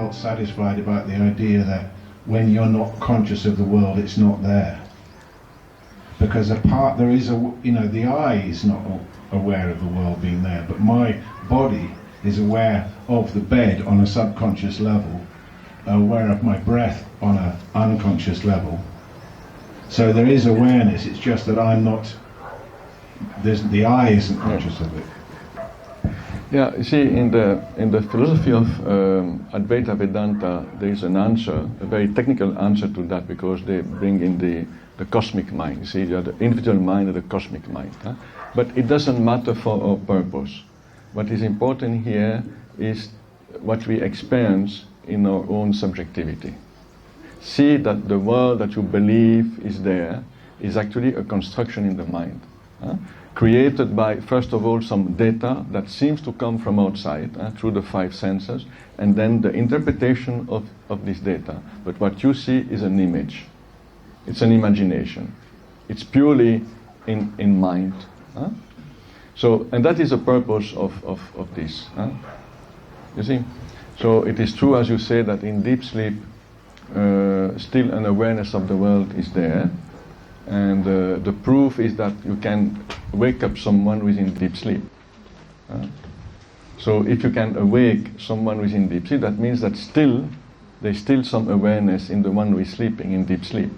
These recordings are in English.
felt satisfied about the idea that when you're not conscious of the world, it's not there. Because there is the eye is not aware of the world being there, but my body is aware of the bed on a subconscious level, aware of my breath on an unconscious level. So there is awareness, it's just that the eye isn't conscious of it. Yeah, you see, in the philosophy of Advaita-Vedanta, there is an answer, a very technical answer to that, because they bring in the cosmic mind. You see, you have the individual mind and the cosmic mind. Huh? But it doesn't matter for our purpose. What is important here is what we experience in our own subjectivity. See that the world that you believe is there is actually a construction in the mind. Created by, first of all, some data that seems to come from outside through the five senses, and then the interpretation of this data. But what you see is an image. It's an imagination. It's purely in mind. So, and that is the purpose of this. You see? So it is true, as you say, that in deep sleep, still an awareness of the world is there. And the proof is that you can wake up someone who is in deep sleep. So if you can awake someone who is in deep sleep, that means that there's still some awareness in the one who is sleeping in deep sleep.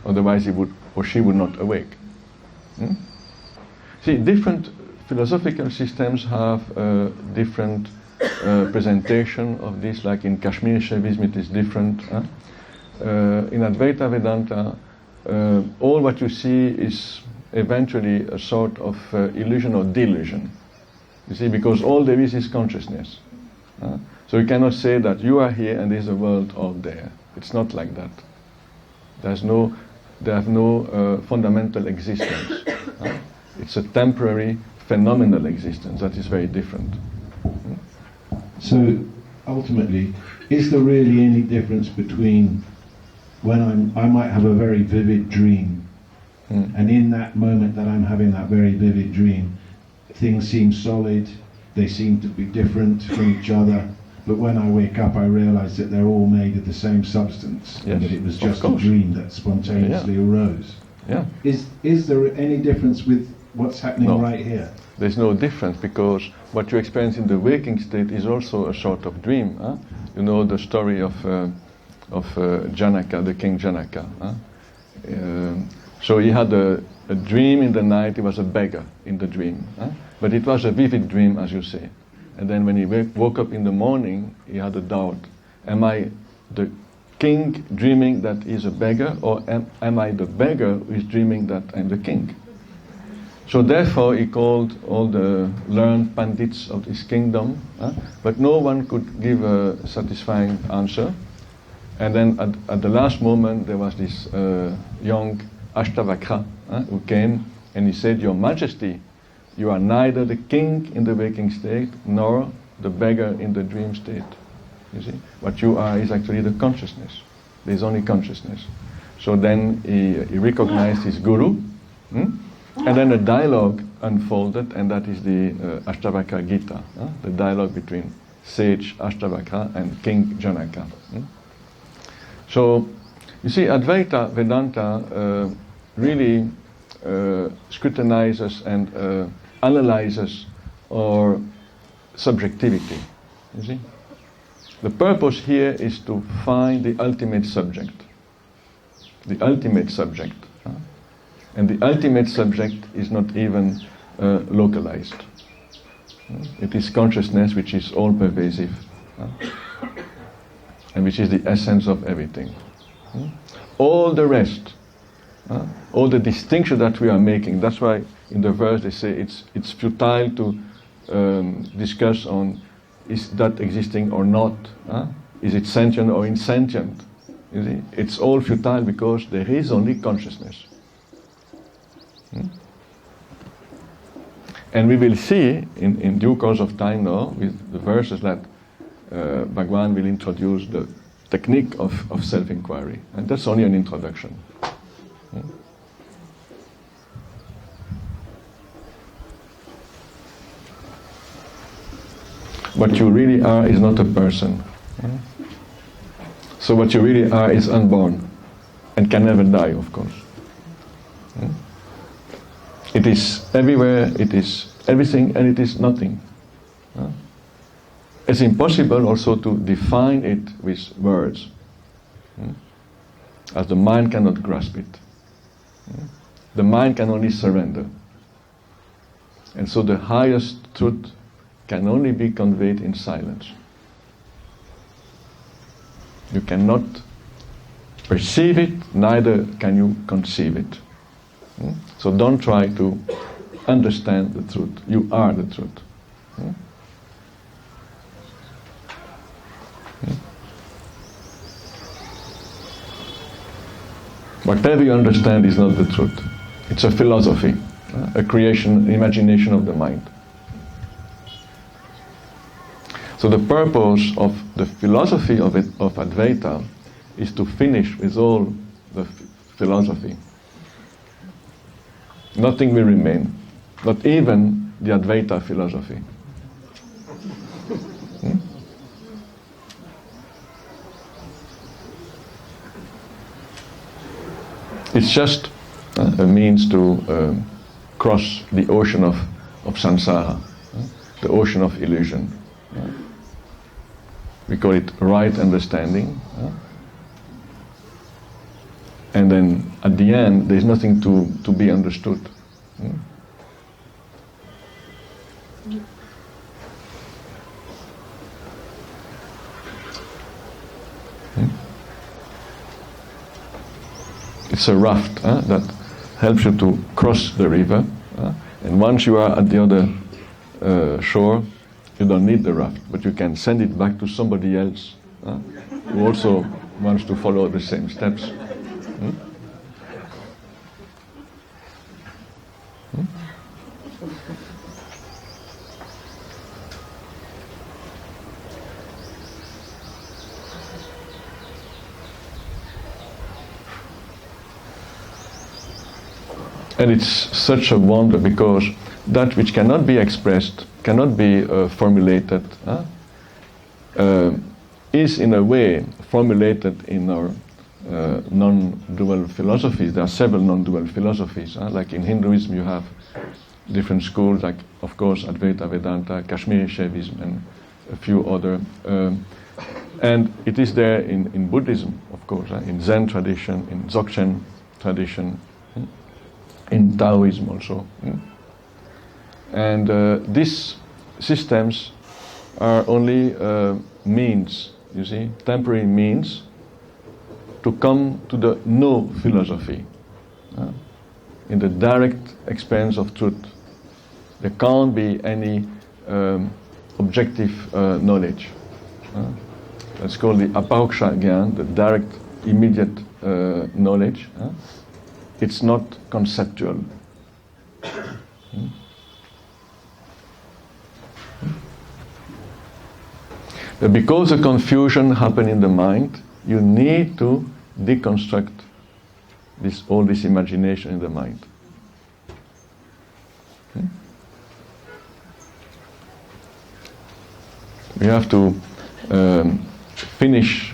Otherwise he would or she would not awake. See, different philosophical systems have different presentation of this, like in Kashmir Shaivism it is different. In Advaita-Vedanta, all what you see is eventually a sort of illusion or delusion. You see, because all there is consciousness. So you cannot say that you are here and there's a world out there. It's not like that. They have no fundamental existence. It's a temporary phenomenal existence that is very different. So ultimately, is there really any difference between when I might have a very vivid dream, and in that moment that I'm having that very vivid dream, things seem solid, they seem to be different from each other, but when I wake up I realize that they're all made of the same substance, and that it was just a dream that spontaneously arose. Yeah. Is there any difference with what's happening right here? There's no difference, because what you experience in the waking state is also a sort of dream. You know the story of Janaka, the king Janaka. So he had a dream in the night. He was a beggar in the dream, but it was a vivid dream, as you say. And then when he woke up in the morning, he had a doubt: am I the king dreaming that he's a beggar, or am I the beggar who is dreaming that I'm the king? So therefore he called all the learned pandits of his kingdom, but no one could give a satisfying answer. And then at the last moment there was this young Ashtavakra who came, and he said, "Your Majesty, you are neither the king in the waking state nor the beggar in the dream state. You see, what you are is actually the consciousness. There is only consciousness." So then he recognized his guru, and then a dialogue unfolded, and that is the Ashtavakra Gita, the dialogue between sage Ashtavakra and King Janaka. So, you see, Advaita-Vedanta really scrutinizes and analyzes our subjectivity, you see. The purpose here is to find the ultimate subject. The ultimate subject. And the ultimate subject is not even localized. It is consciousness which is all-pervasive, and which is the essence of everything. All the rest, all the distinction that we are making, that's why in the verse they say it's futile to discuss on is that existing or not, is it sentient or insentient. You see, it's all futile because there is only consciousness. And we will see in due course of time now, with the verses that Bhagwan will introduce the technique of self-inquiry. And that's only an introduction. What you really are is not a person. So what you really are is unborn and can never die, of course. It is everywhere, it is everything, and it is nothing. It's impossible also to define it with words, as the mind cannot grasp it. The mind can only surrender. And so the highest truth can only be conveyed in silence. You cannot perceive it, neither can you conceive it. So don't try to understand the truth. You are the truth. Whatever you understand is not the truth. It's a philosophy, a creation, imagination of the mind. So the purpose of the philosophy of Advaita is to finish with all the philosophy. Nothing will remain, not even the Advaita philosophy. It's just a means to cross the ocean of samsara, the ocean of illusion. We call it right understanding. And then at the end, there's nothing to be understood. It's a raft that helps you to cross the river. And once you are at the other shore, you don't need the raft, but you can send it back to somebody else who also wants to follow the same steps. And it's such a wonder, because that which cannot be expressed, cannot be formulated, is in a way formulated in our non-dual philosophies. There are several non-dual philosophies. Like in Hinduism you have different schools, like of course Advaita-Vedanta, Kashmiri Shaivism, and a few other. And it is there in Buddhism, of course, in Zen tradition, in Dzogchen tradition, in Taoism also. And these systems are only means, you see, temporary means to come to the no philosophy, in the direct experience of truth. There can't be any objective knowledge. That's called the aparoksha gyan, the direct, immediate knowledge. It's not conceptual. But because the confusion happens in the mind, you need to deconstruct all this imagination in the mind. We have to finish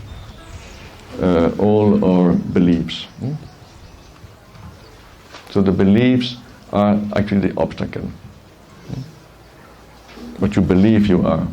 all our beliefs. So the beliefs are actually the obstacle. What you believe you are.